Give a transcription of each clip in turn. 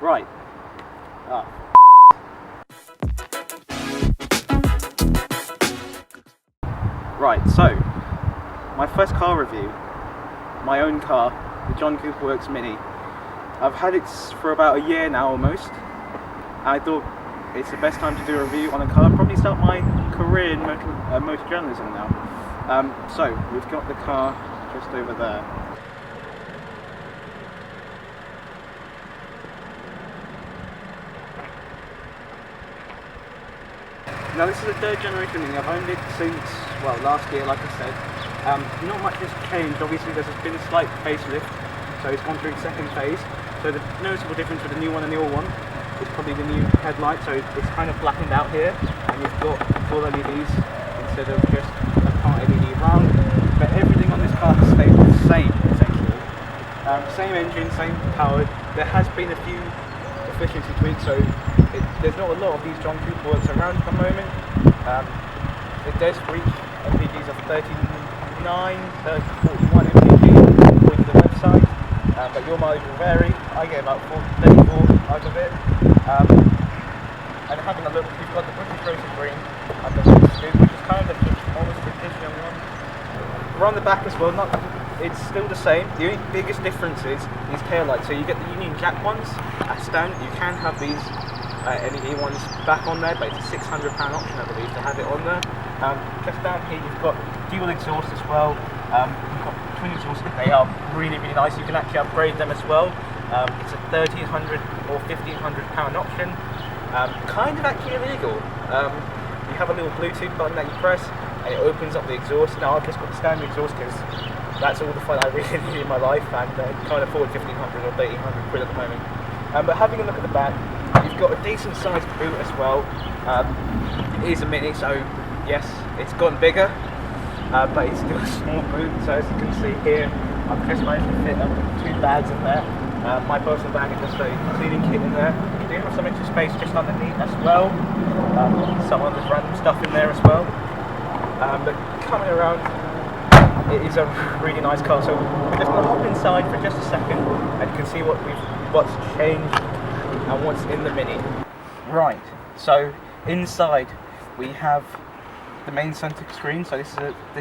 Right. Ah. Right, so my first car review, my own car, the John Cooper Works Mini. I've had it for about a year now almost. I thought it's the best time to do a review on a car. I'll probably start my career in motor journalism now. So we've got the car just over there. Now this is a third generation Mini. I've owned it since, well, last year, like I said. Not much has changed. Obviously there's been a slight facelift, so it's gone through its second phase. So the noticeable difference with the new one and the old one is probably the new headlight, so it's kind of blackened out here, and you've got full LEDs instead of just a part LED round. But everything on this car has stayed the same, essentially. Same engine, same power. There has been a few efficiency tweaks, so there's not a lot of these John Cooper Works around at the moment. It does reach MPGs of 39, 41 MPG according to the website, but your mileage will vary. I get about 34 out of it. And having a look, you've got the British Racing Green and the white scoop, which is kind of almost traditional one. Around the back as well, it's still the same. The only biggest difference is these tail lights. So you get the Union Jack ones at stand. You can have these LED ones back on there, but it's a £600 option, I believe, to have it on there. Just down here you've got dual exhaust as well. You've got twin exhaust. They are really, really nice. You can actually upgrade them as well. It's a £1,300 or £1,500 option. Kind of actually illegal. You have a little Bluetooth button that you press and it opens up the exhaust. Now I've just got the standard exhaust because that's all the fun I really need in my life, and can't afford 1,500 or 1,800 quid at the moment. But having a look at the back, you've got a decent sized boot as well. It is a Mini, so yes, it's gotten bigger, but it's still a small boot. So as you can see here, I've just managed to fit 2 bags in there. My personal bag and just a cleaning kit in there. You do have some extra space just underneath as well. Some other random stuff in there as well. But coming around, it is a really nice car. So we're just going to hop inside for just a second, and you can see what's changed and what's in the Mini. Right. So inside we have the main center screen. So this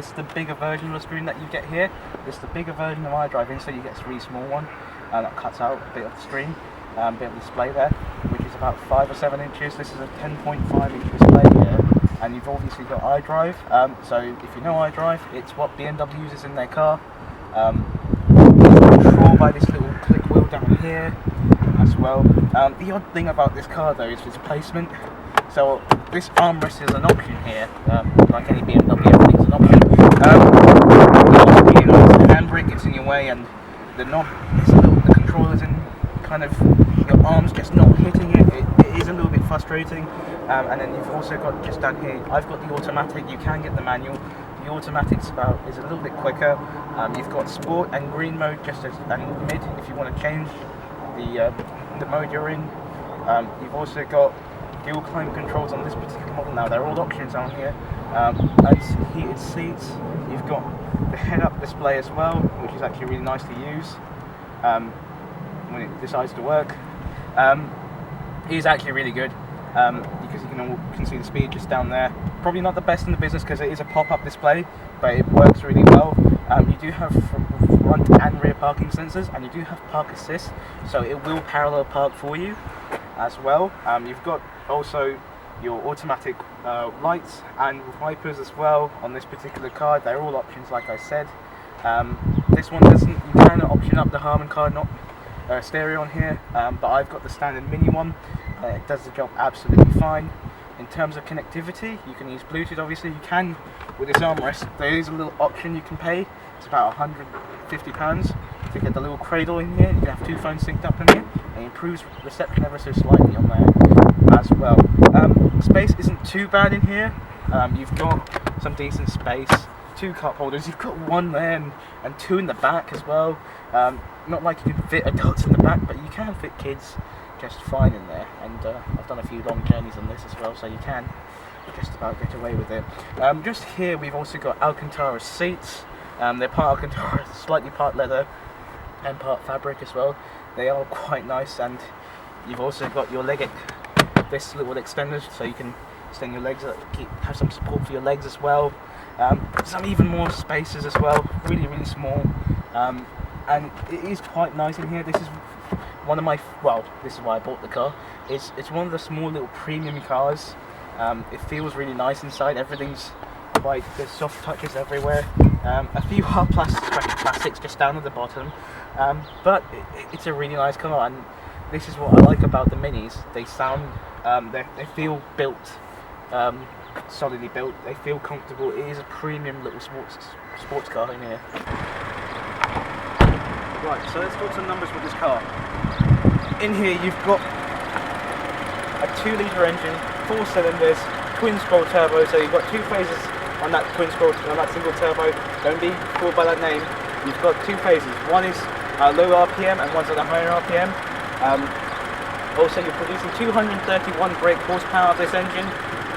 is the bigger version of the screen that you get here. This is the bigger version of iDrive in, so you get a really small one. That cuts out a bit of the screen, a bit of the display there, which is about 5 or 7 inches. This is a 10.5 inch display here, and you've obviously got iDrive. So if you know iDrive, it's what BMW uses in their car. Controlled by this little click wheel down here as well. The odd thing about this car though is its placement. So this armrest is an option here, like any BMW, everything's an option. The handbrake gets in your way, and the knob is the controller's in kind of your arms just not hitting it. It is a little bit frustrating. And then you've also got just down here, I've got the automatic. You can get the manual. The automatic's is a little bit quicker. You've got sport and green mode, and mid if you want to change the mode you're in. You've also got dual climate controls on this particular model. Now they're all options on here. And heated seats. You've got the head-up display as well, which is actually really nice to use when it decides to work. It is actually really good because you can see the speed just down there. Probably not the best in the business because it is a pop-up display, but it works really well. You do have front and rear parking sensors, and you do have park assist, so it will parallel park for you as well. You've got also your automatic lights and wipers as well on this particular car. They're all options, like I said. This one doesn't. You can option up the Harman Kardon stereo on here, but I've got the standard Mini one. It does the job absolutely fine. In terms of connectivity, you can use Bluetooth. Obviously, you can with this armrest. There is a little option you can pay. It's about £150 to get the little cradle in here. You can have 2 phones synced up in here, and it improves reception ever so slightly on there as well. Space isn't too bad in here. You've got some decent space. 2 cup holders. You've got 1 there and 2 in the back as well. Not like you can fit adults in the back, but you can fit kids just fine in there. And I've done a few long journeys on this as well, so you can just about get away with it. Just here we've also got Alcantara seats. They're part Alcantara, slightly part leather and part fabric as well. They are quite nice, and You've also got your this little extender, so you can extend your legs, have some support for your legs as well. Some even more spaces as well, really small, and it is quite nice in here. This is one of my, well, this is why I bought the car. It's one of the small little premium cars. It feels really nice inside. Everything's quite, there's soft touches everywhere. A few hard plastics just down at the bottom, but it's a really nice car, and this is what I like about the Minis. They sound, they feel built, solidly built. They feel comfortable. It is a premium little sports car in here. Right, so let's talk some numbers with this car. In here you've got a 2-litre engine, 4 cylinders, twin scroll turbo, so you've got 2 phases on that twin scroll, on that single turbo. Don't be fooled by that name. You've got 2 phases. One is low RPM and one's at a higher RPM. Also, you're producing 231 brake horsepower of this engine,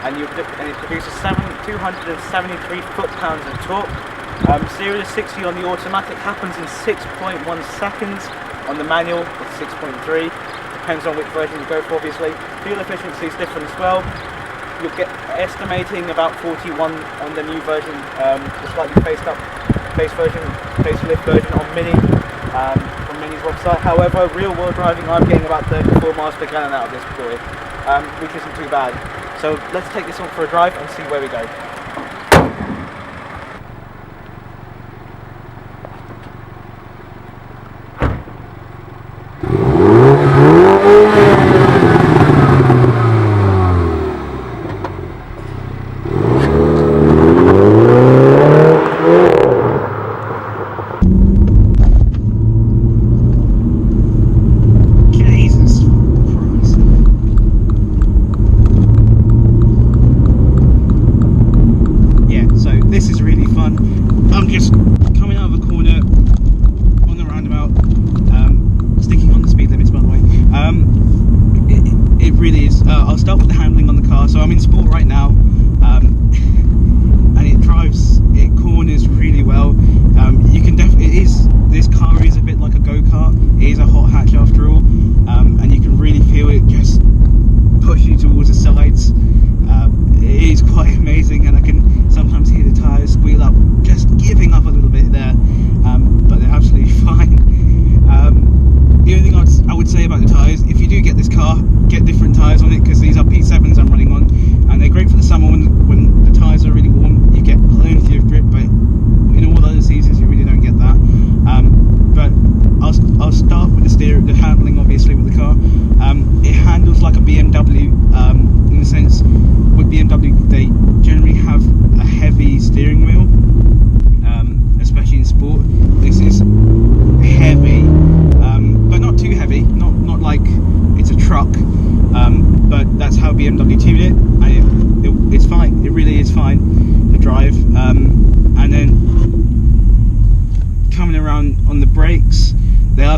and it produces 273 foot-pounds of torque. 0 to 60 on the automatic happens in 6.1 seconds. On the manual, it's 6.3. Depends on which version you go for, obviously. Fuel efficiency is different as well. You'll get estimating about 41 on the new version, the slightly facelift version on Mini, from Mini's website. However, real-world driving, I'm getting about 34 miles per gallon out of this boy, which isn't too bad. So let's take this on for a drive and see where we go.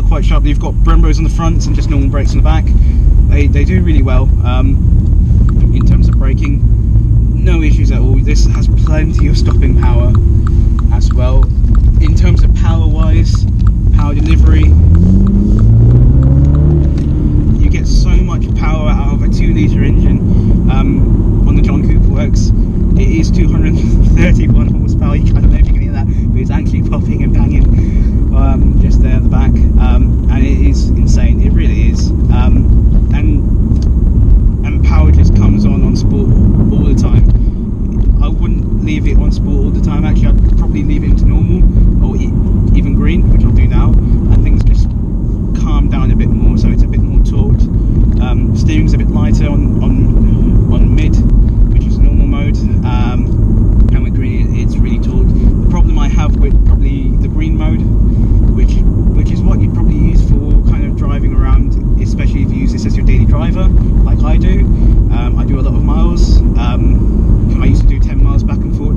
Quite sharp. You've got Brembos on the front and just normal brakes on the back. They do really well in terms of braking. No issues at all. This has plenty of stopping power as well. In terms of power wise, power delivery, you get so much power out of a 2-litre engine on the John Cooper Works. It is 231 horsepower. I don't know if you can hear that, but it's actually popping and banging just there at the back, and it is insane. It really is, and power just comes on sport all the time. I wouldn't leave it on sport all the time. Actually, I'd probably leave it into normal or even green, which I'll do now, and things just calm down a bit more, so it's a bit more torqued. Steering's a bit lighter on mid, which is normal mode, and with green it's really torqued. The problem I have with probably the green mode, which is what you'd probably use for kind of driving around, especially if you use this as your daily driver, like I do. I do a lot of miles. I used to do 10 miles back and forth,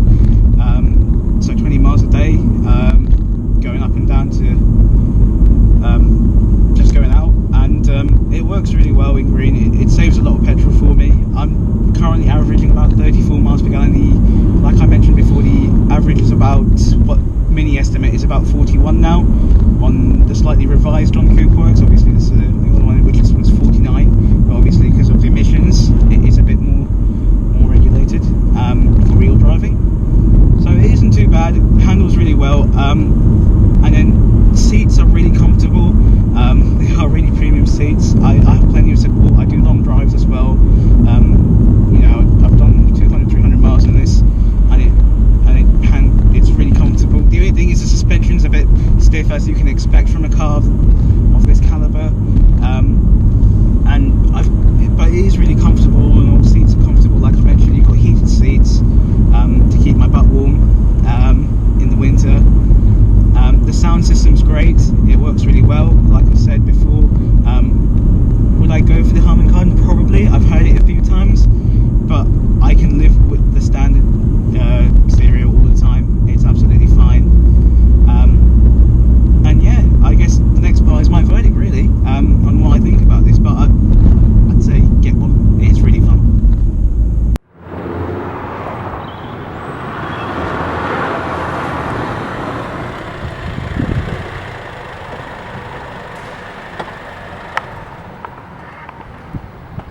so 20 miles a day, going up and down to just going out, and it works really well in green. It saves a lot of petrol for me. I'm currently averaging about 34 miles per gallon. Like I mentioned before, the average is about, what Mini estimate is about 41 now on the slightly revised John Cooper Works. Obviously this is the other one, which was 49.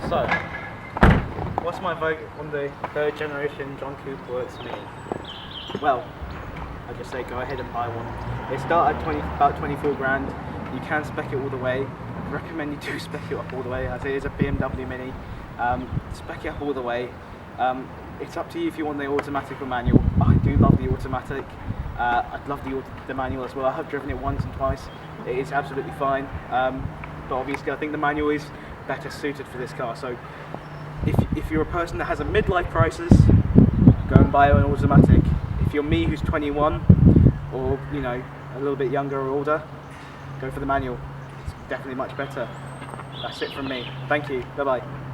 So, what's my vote on the 3rd generation John Cooper Works Mini? Well, I just say go ahead and buy one. They start at about 24 grand. You can spec it all the way. I recommend you do spec it up all the way, as it is a BMW Mini. Spec it up all the way. It's up to you if you want the automatic or manual. I do love the automatic. I'd love the manual as well. I have driven it once and twice. It is absolutely fine. But obviously I think the manual is better suited for this car. So if you're a person that has a midlife crisis, go and buy an automatic. If you're me who's 21 or a little bit younger or older, go for the manual. It's definitely much better. That's it from me. Thank you. Bye bye.